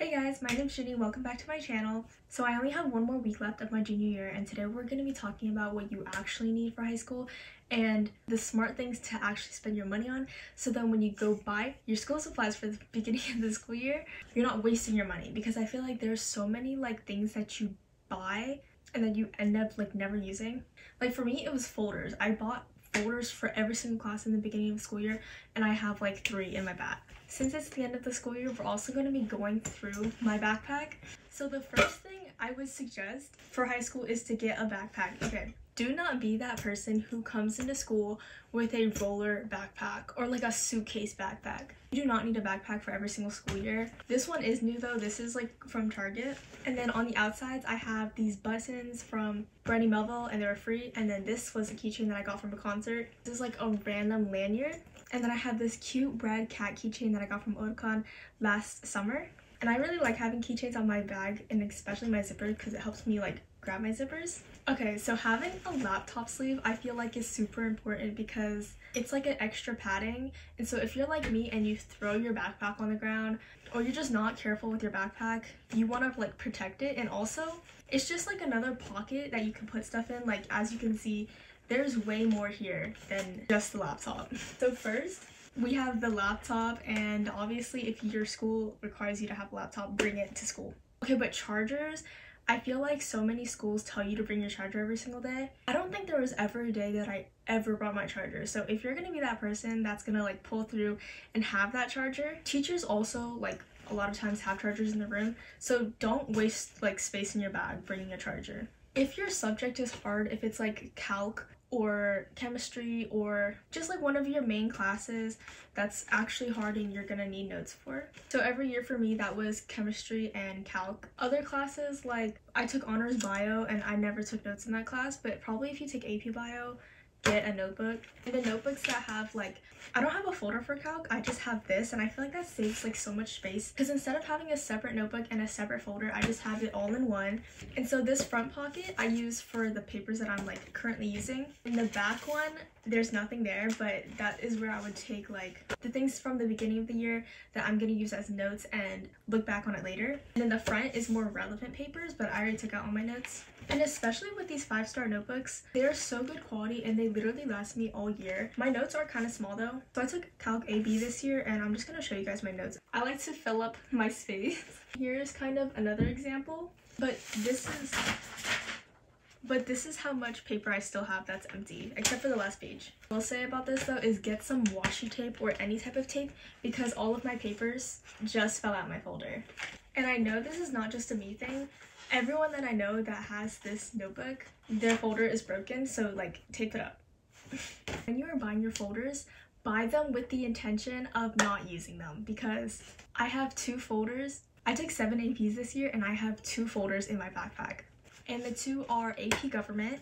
Hey guys, my name's Ginny. Welcome back to my channel. So I only have one more week left of my junior year, and today we're going to be talking about what you actually need for high school and the smart things to actually spend your money on, so then when you go buy your school supplies for the beginning of the school year, you're not wasting your money. Because I feel like there's so many things that you buy and then you end up never using. Like for me, it was folders. I bought folders for every single class in the beginning of the school year, and I have 3 in my bag. Since it's the end of the school year, we're also going to be going through my backpack. So the first thing I would suggest for high school is to get a backpack. Okay, do not be that person who comes into school with a roller backpack or a suitcase backpack. You do not need a backpack for every single school year. This one is new though. This is from Target. And then on the outsides, I have these buttons from Brandy Melville and they were free. And then this was a keychain that I got from a concert. This is a random lanyard. And then I have this cute red cat keychain that I got from Otakon last summer. And I really like having keychains on my bag, and especially my zipper, because it helps me grab my zippers. Okay, so having a laptop sleeve I feel is super important because it's an extra padding. And so if you're like me and you throw your backpack on the ground, or you're just not careful with your backpack, you want to protect it. And also it's just another pocket that you can put stuff in. As you can see, there's way more here than just the laptop. So first, we have the laptop, and obviously if your school requires you to have a laptop, bring it to school. Okay, but chargers, I feel so many schools tell you to bring your charger every single day. I don't think there was ever a day that I ever brought my charger. So if you're gonna be that person that's gonna pull through and have that charger, teachers also a lot of times have chargers in the room, so don't waste space in your bag bringing a charger. If your subject is hard, if it's calc or chemistry or just one of your main classes that's actually hard and you're gonna need notes for. So every year for me, that was chemistry and calc. Other classes, I took honors bio and I never took notes in that class, but probably if you take AP bio, get a notebook. And the notebooks that have I don't have a folder for calc, I just have this, and I feel that saves so much space, because instead of having a separate notebook and a separate folder, I just have it all in one. And so this front pocket I use for the papers that I'm currently using. In the back one, there's nothing there, but that is where I would take the things from the beginning of the year that I'm gonna use as notes and look back on it later. And then the front is more relevant papers, but I already took out all my notes. And especially with these 5-star notebooks, they are so good quality and they literally last me all year. My notes are kind of small though. So I took Calc AB this year, and I'm just gonna show you guys my notes. I like to fill up my space. Here's kind of another example, but this is how much paper I still have that's empty, except for the last page. What I'll say about this though is get some washi tape or any type of tape, because all of my papers just fell out my folder. And I know this is not just a me thing. Everyone that I know that has this notebook, their folder is broken, so tape it up. When you are buying your folders, buy them with the intention of not using them, because I have 2 folders. I took 7 APs this year and I have 2 folders in my backpack. And the 2 are AP Government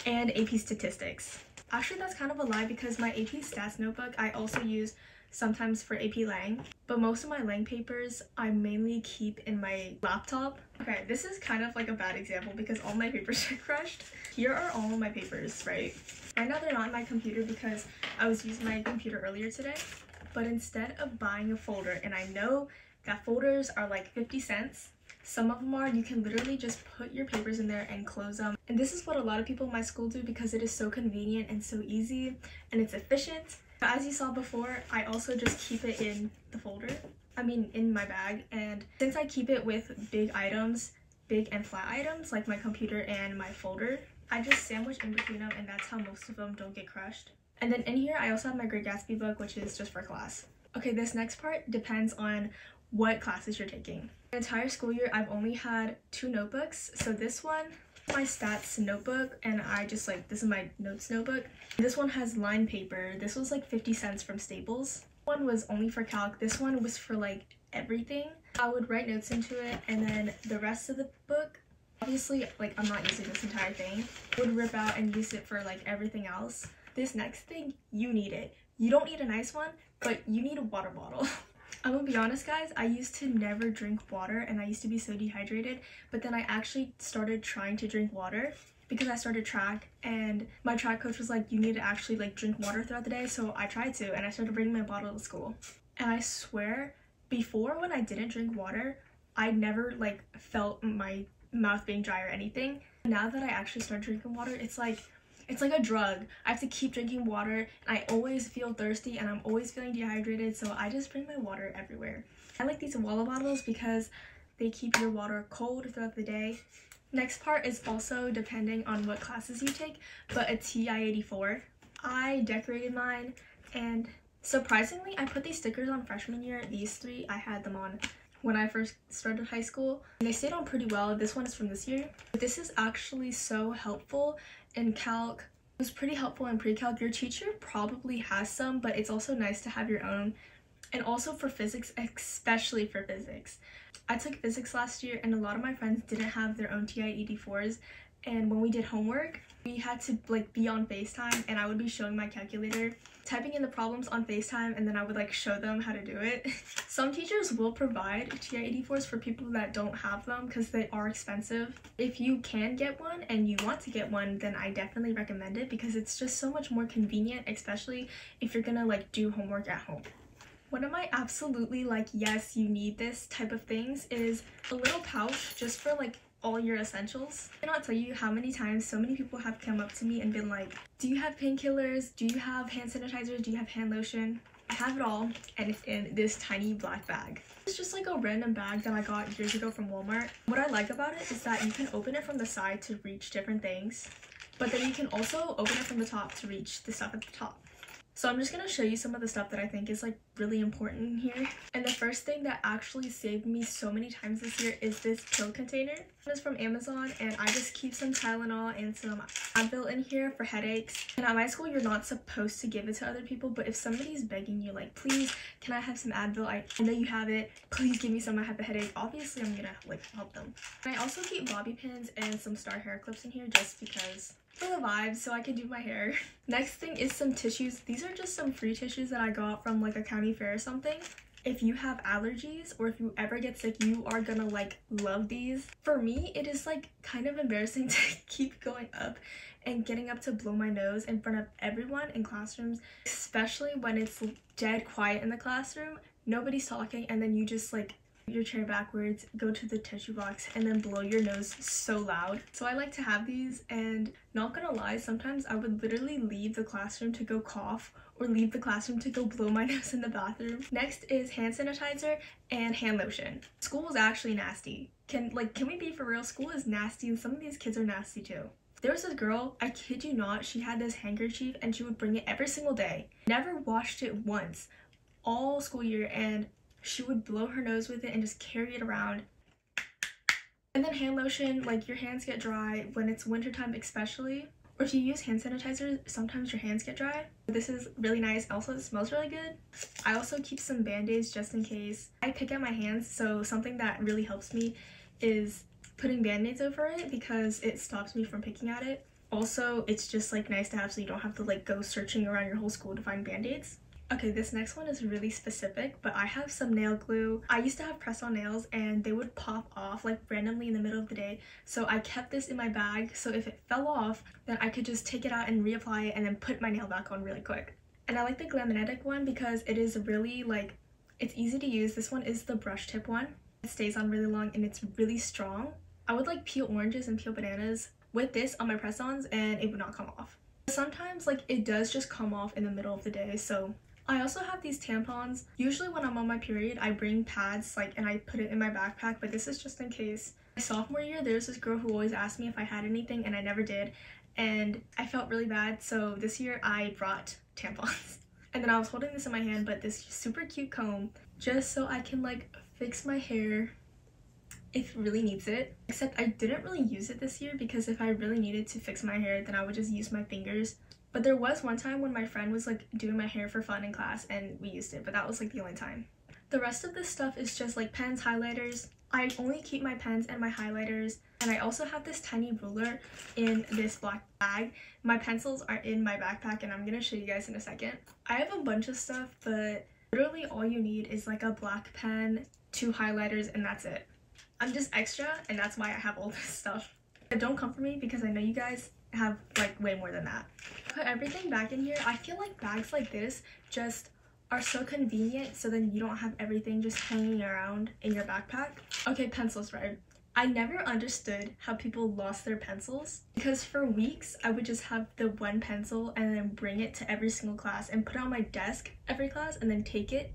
and AP Statistics. Actually, that's kind of a lie, because my AP Stats notebook I also use sometimes for AP Lang, but most of my Lang papers I mainly keep in my laptop. Okay, this is kind of a bad example because all my papers are crushed. Here are all of my papers, right? Right now they're not in my computer because I was using my computer earlier today, but instead of buying a folder, and I know that folders are 50 cents, some of them are, you can literally just put your papers in there and close them. And this is what a lot of people in my school do because it is so convenient and so easy and it's efficient. But as you saw before, I also just keep it in the folder, in my bag. And since I keep it with big items, big and flat items like my computer and my folder, I just sandwich in between them, and that's how most of them don't get crushed. And then in here I also have my Great Gatsby book, which is just for class. Okay, this next part depends on what classes you're taking. The entire school year I've only had 2 notebooks. So this one, my stats notebook, and I just this is my notes notebook. This one has lined paper. This was 50 cents from Staples. One was only for calc. This one was for everything. I would write notes into it, and then the rest of the book, obviously I'm not using this entire thing, would rip out and use it for everything else. This next thing, you need it. You don't need a nice one, but you need a water bottle. I'm gonna be honest guys, I used to never drink water and I used to be so dehydrated, but then I actually started trying to drink water because I started track, and my track coach was like, you need to actually drink water throughout the day. So I tried to, and I started bringing my bottle to school. And I swear, before, when I didn't drink water, I never like felt my mouth being dry or anything. Now that I actually start drinking water, it's like a drug. I have to keep drinking water and I always feel thirsty and I'm always feeling dehydrated, so I just bring my water everywhere. I like these water bottles because they keep your water cold throughout the day. Next part is also depending on what classes you take, but a TI-84. I decorated mine, and surprisingly I put these stickers on freshman year. These three, I had them on when I first started high school, and they stayed on pretty well. This one is from this year. But this is actually so helpful in calc. It was pretty helpful in pre-calc. Your teacher probably has some, but it's also nice to have your own. And also for physics, especially for physics. I took physics last year and a lot of my friends didn't have their own TI-84s, and when we did homework, we had to like be on FaceTime and I would be showing my calculator, typing in the problems on FaceTime, and then I would like show them how to do it. Some teachers will provide TI-84s for people that don't have them because they are expensive. If you can get one and you want to get one, then I definitely recommend it because it's just so much more convenient, especially if you're gonna like do homework at home. One of my absolutely like yes you need this type of things is a little pouch just for like all your essentials. I cannot tell you how many times so many people have come up to me and been like, do you have painkillers? Do you have hand sanitizer? Do you have hand lotion? I have it all, and it's in this tiny black bag. It's just like a random bag that I got years ago from Walmart. What I like about it is that you can open it from the side to reach different things, but then you can also open it from the top to reach the stuff at the top. So I'm just going to show you some of the stuff that I think is like really important here. And the first thing that actually saved me so many times this year is this pill container. It's from Amazon, and I just keep some Tylenol and some Advil in here for headaches. And at my school, you're not supposed to give it to other people, but if somebody's begging you like, please, can I have some Advil? I know you have it. Please give me some. I have a headache. Obviously, I'm going to like help them. And I also keep bobby pins and some star hair clips in here just because. For the vibes, so I can do my hair. Next thing is some tissues. These are just some free tissues that I got from like a county fair or something. If you have allergies or if you ever get sick, you are gonna like love these. For me, it is like kind of embarrassing to keep going up and getting up to blow my nose in front of everyone in classrooms, especially when it's dead quiet in the classroom, nobody's talking, and then you just like your chair backwards, go to the tissue box, and then blow your nose so loud. So I like to have these, and not gonna lie, sometimes I would literally leave the classroom to go cough or leave the classroom to go blow my nose in the bathroom. Next is hand sanitizer and hand lotion. School was actually nasty. Can we be for real? School is nasty, and some of these kids are nasty too. There was this girl, I kid you not, she had this handkerchief and she would bring it every single day. Never washed it once all school year, and she would blow her nose with it and just carry it around. And then hand lotion, like your hands get dry when it's wintertime especially. Or if you use hand sanitizer, sometimes your hands get dry. This is really nice. Also, it smells really good. I also keep some band-aids just in case. I pick at my hands, so something that really helps me is putting band-aids over it because it stops me from picking at it. Also, it's just like nice to have so you don't have to like go searching around your whole school to find band-aids. Okay, this next one is really specific, but I have some nail glue. I used to have press-on nails and they would pop off like randomly in the middle of the day, so I kept this in my bag so if it fell off, then I could just take it out and reapply it and then put my nail back on really quick. And I like the Glamnetic one because it is really like, it's easy to use. This one is the brush tip one. It stays on really long and it's really strong. I would like peel oranges and peel bananas with this on my press-ons and it would not come off. Sometimes like it does just come off in the middle of the day, so I also have these tampons. Usually when I'm on my period, I bring pads and I put it in my backpack, but this is just in case. My sophomore year, there's this girl who always asked me if I had anything and I never did, and I felt really bad, so this year I brought tampons. And then I was holding this in my hand, but this super cute comb, just so I can like fix my hair if it really needs it. Except I didn't really use it this year because if I really needed to fix my hair, then I would just use my fingers. But there was one time when my friend was like doing my hair for fun in class and we used it, but that was like the only time. The rest of this stuff is just like pens, highlighters. I only keep my pens and my highlighters, and I also have this tiny ruler in this black bag. My pencils are in my backpack and I'm gonna show you guys in a second. I have a bunch of stuff, but literally all you need is like a black pen, 2 highlighters, and that's it. I'm just extra, and that's why I have all this stuff. But don't come for me because I know you guys have like way more than that. Put everything back in here. I feel like bags like this just are so convenient, so then you don't have everything just hanging around in your backpack. Okay, pencils, right? I never understood how people lost their pencils, because for weeks I would just have the one pencil and then bring it to every single class and put it on my desk every class and then take it.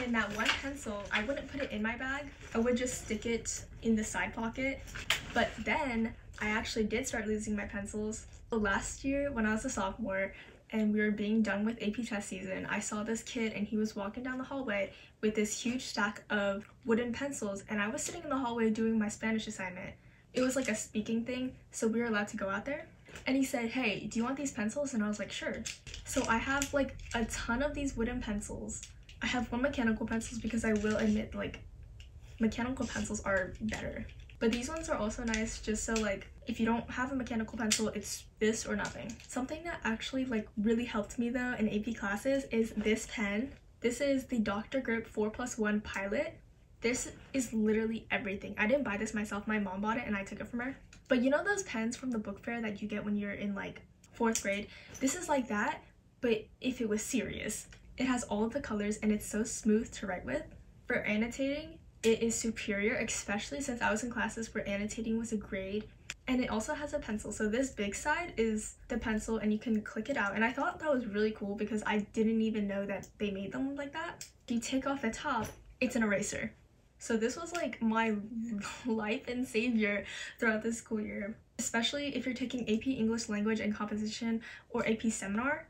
And that one pencil, I wouldn't put it in my bag, I would just stick it in the side pocket. But then I actually did start losing my pencils. So last year when I was a sophomore and we were being done with AP test season, I saw this kid and he was walking down the hallway with this huge stack of wooden pencils, and I was sitting in the hallway doing my Spanish assignment. It was like a speaking thing, so we were allowed to go out there. And he said, "Hey, do you want these pencils?" And I was like, "Sure." So I have like a ton of these wooden pencils. I have one mechanical pencils because I will admit, like, mechanical pencils are better. But these ones are also nice, just so like if you don't have a mechanical pencil, it's this or nothing. Something that actually like really helped me though in AP classes is this pen. This is the Dr. Grip 4+1 Pilot. This is literally everything. I didn't buy this myself, my mom bought it and I took it from her. But you know those pens from the book fair that you get when you're in like 4th grade? This is like that, but if it was serious. It has all of the colors and it's so smooth to write with. For annotating, it is superior, especially since I was in classes where annotating was a grade. And it also has a pencil, so this big side is the pencil and you can click it out, and I thought that was really cool because I didn't even know that they made them like that. If you take off the top, it's an eraser. So this was like my life and savior throughout this school year, especially if you're taking AP English Language and Composition or AP Seminar.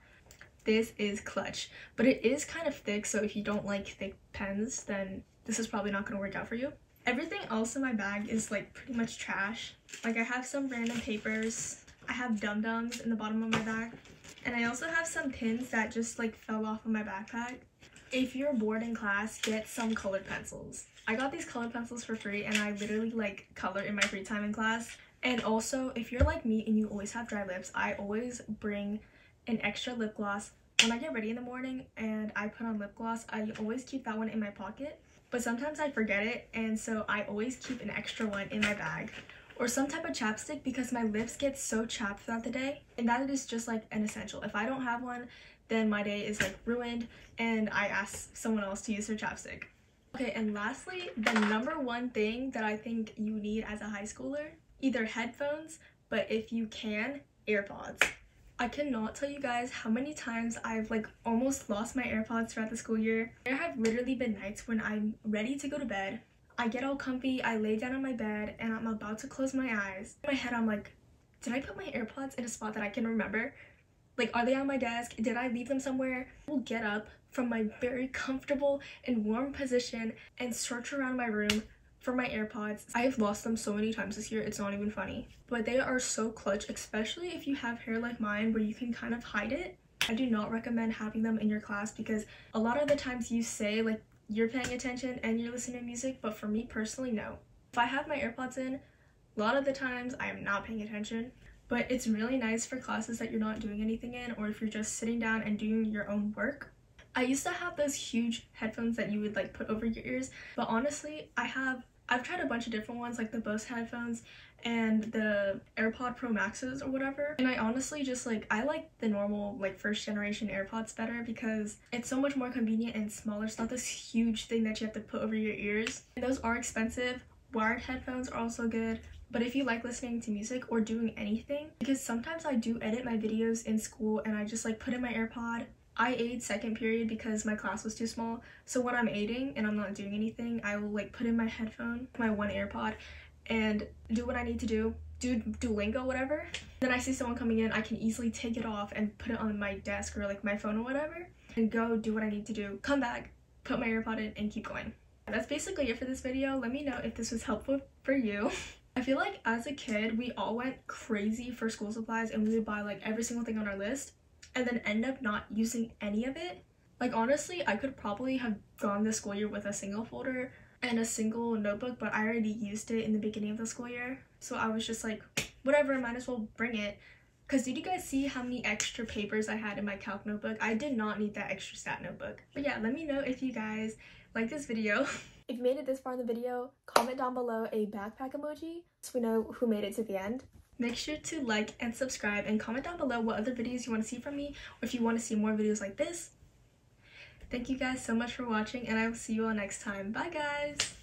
This is clutch, but it is kind of thick, so if you don't like thick pens, then this is probably not going to work out for you. Everything else in my bag is like pretty much trash. Like I have some random papers, I have dum-dums in the bottom of my bag, and I also have some pins that just like fell off of my backpack. If you're bored in class, get some colored pencils. I got these colored pencils for free and I literally like color in my free time in class. And also, if you're like me and you always have dry lips, I always bring an extra lip gloss. When I get ready in the morning and I put on lip gloss, I always keep that one in my pocket. But sometimes I forget it, and so I always keep an extra one in my bag. Or some type of chapstick because my lips get so chapped throughout the day, and that is just like an essential. If I don't have one, then my day is like ruined and I ask someone else to use their chapstick. Okay, and lastly, the #1 thing that I think you need as a high schooler, either headphones, but if you can, AirPods. I cannot tell you guys how many times I've like almost lost my AirPods throughout the school year. There have literally been nights when I'm ready to go to bed. I get all comfy, I lay down on my bed, and I'm about to close my eyes. In my head, I'm like, did I put my AirPods in a spot that I can remember? Like, are they on my desk? Did I leave them somewhere? I will get up from my very comfortable and warm position and search around my room for my AirPods. I've lost them so many times this year, it's not even funny. But they are so clutch, especially if you have hair like mine where you can kind of hide it. I do not recommend having them in your class because a lot of the times you say like you're paying attention and you're listening to music, but for me personally, no. If I have my AirPods in, a lot of the times I am not paying attention. But it's really nice for classes that you're not doing anything in, or if you're just sitting down and doing your own work. I used to have those huge headphones that you would like put over your ears, but honestly, I've tried a bunch of different ones, like the Bose headphones and the AirPod Pro Maxes or whatever, and I honestly just like, I like the normal like first generation AirPods better because it's so much more convenient and smaller. It's not this huge thing that you have to put over your ears, and those are expensive. Wired headphones are also good, but if you like listening to music or doing anything, because sometimes I do edit my videos in school and I just like put in my AirPod. I aid second period because my class was too small, so when I'm aiding and I'm not doing anything, I will like put in my headphone, my one AirPod, and do what I need to do Duolingo, whatever. Then I see someone coming in, I can easily take it off and put it on my desk or like my phone or whatever, and go do what I need to do, come back, put my AirPod in, and keep going. That's basically it for this video. Let me know if this was helpful for you. I feel like as a kid, we all went crazy for school supplies and we would buy like every single thing on our list and then end up not using any of it. Like honestly, I could probably have gone this school year with a single folder and a single notebook, but I already used it in the beginning of the school year. So I was just like, whatever, might as well bring it. Because did you guys see how many extra papers I had in my calc notebook? I did not need that extra stat notebook. But yeah, let me know if you guys like this video. If you made it this far in the video, comment down below a backpack emoji so we know who made it to the end. Make sure to like and subscribe and comment down below what other videos you want to see from me, or if you want to see more videos like this. Thank you guys so much for watching, and I will see you all next time. Bye guys!